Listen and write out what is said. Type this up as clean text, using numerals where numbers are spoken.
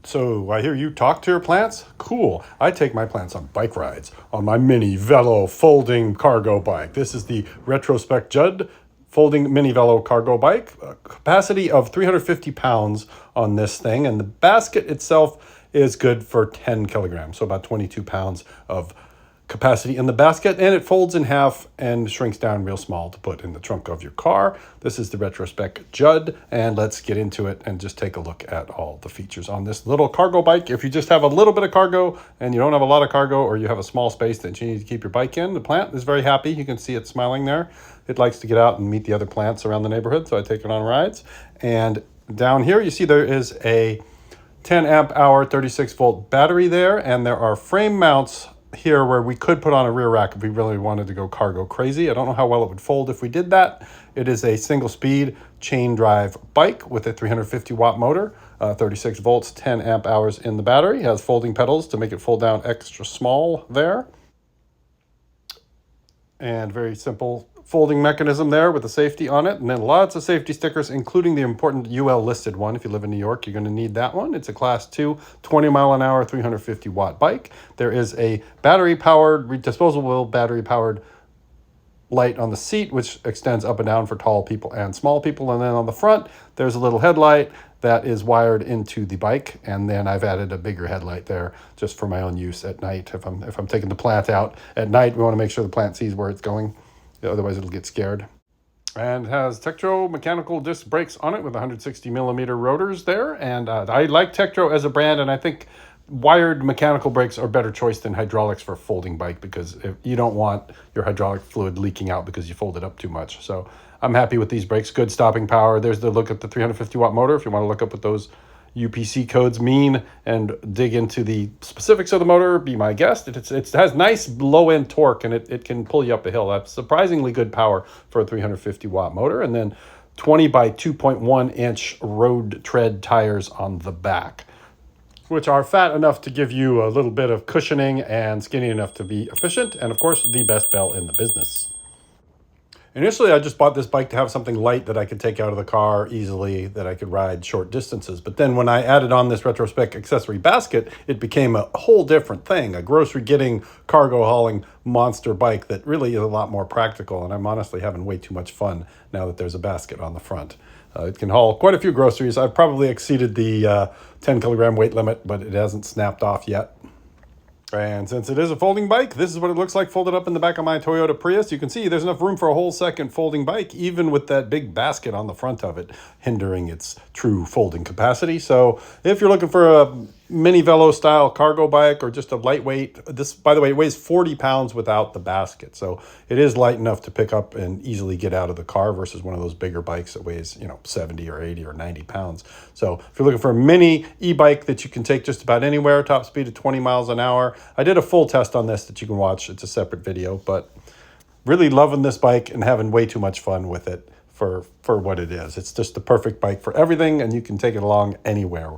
So I hear you talk to your plants? Cool. I take my plants on bike rides on my mini Velo folding cargo bike. This is the Retrospec Judd folding mini Velo cargo bike. A capacity of 350 pounds on this thing, and the basket itself is good for 10 kilograms, so about 22 pounds of capacity in the basket, and it folds in half and shrinks down real small to put in the trunk of your car. This is the Retrospec Judd, and let's get into it and just take a look at all the features on this little cargo bike. If you just have a little bit of cargo and you don't have a lot of cargo, or you have a small space that you need to keep your bike in, the plant is very happy. You can see it smiling there. It likes to get out and meet the other plants around the neighborhood, so I take it on rides. And down here you see there is a 10 amp hour 36 volt battery there, and there are frame mounts here where we could put on a rear rack if we really wanted to go cargo crazy. I don't know how well it would fold if we did that. It is a single speed chain drive bike with a 350 watt motor, 36 volts, 10 amp hours in the battery. It has folding pedals to make it fold down extra small there. And very simple folding mechanism there with the safety on it, and then lots of safety stickers, including the important UL listed one. If you live in New York, you're going to need that one. It's a class 2 20 mile an hour 350 watt bike. There is a battery powered, disposable battery powered light on the seat, which extends up and down for tall people and small people. And then on the front there's a little headlight that is wired into the bike, and then I've added a bigger headlight there just for my own use at night. If I'm taking the plant out at night, we want to make sure the plant sees where it's going. Otherwise it'll get scared. And has Tektro mechanical disc brakes on it with 160 millimeter rotors there. And I like Tektro as a brand, and I think wired mechanical brakes are a better choice than hydraulics for a folding bike, because if you don't want your hydraulic fluid leaking out because you fold it up too much. So I'm happy with these brakes. Good stopping power. There's the look at the 350 watt motor if you want to look up what those UPC codes mean and dig into the specifics of the motor. Be my guest. It has nice low end torque, and it can pull you up a hill. That's surprisingly good power for a 350 watt motor. And then 20 by 2.1 inch road tread tires on the back, which are fat enough to give you a little bit of cushioning and skinny enough to be efficient. And of course, the best bell in the business. Initially, I just bought this bike to have something light that I could take out of the car easily, that I could ride short distances. But then when I added on this Retrospec accessory basket, it became a whole different thing, a grocery getting, cargo hauling monster bike that really is a lot more practical. And I'm honestly having way too much fun now that there's a basket on the front. It can haul quite a few groceries. I've probably exceeded the 10 kilogram weight limit, but it hasn't snapped off yet. And since it is a folding bike, this is what it looks like folded up in the back of my Toyota Prius. You can see there's enough room for a whole second folding bike, even with that big basket on the front of it, hindering its true folding capacity. So if you're looking for a mini Velo style cargo bike, or just a lightweight, this, by the way, it weighs 40 pounds without the basket. So it is light enough to pick up and easily get out of the car versus one of those bigger bikes that weighs, 70 or 80 or 90 pounds. So if you're looking for a mini e-bike that you can take just about anywhere, top speed of 20 miles an hour. I did a full test on this that you can watch. It's a separate video, but really loving this bike and having way too much fun with it for what it is. It's just the perfect bike for everything, and you can take it along anywhere.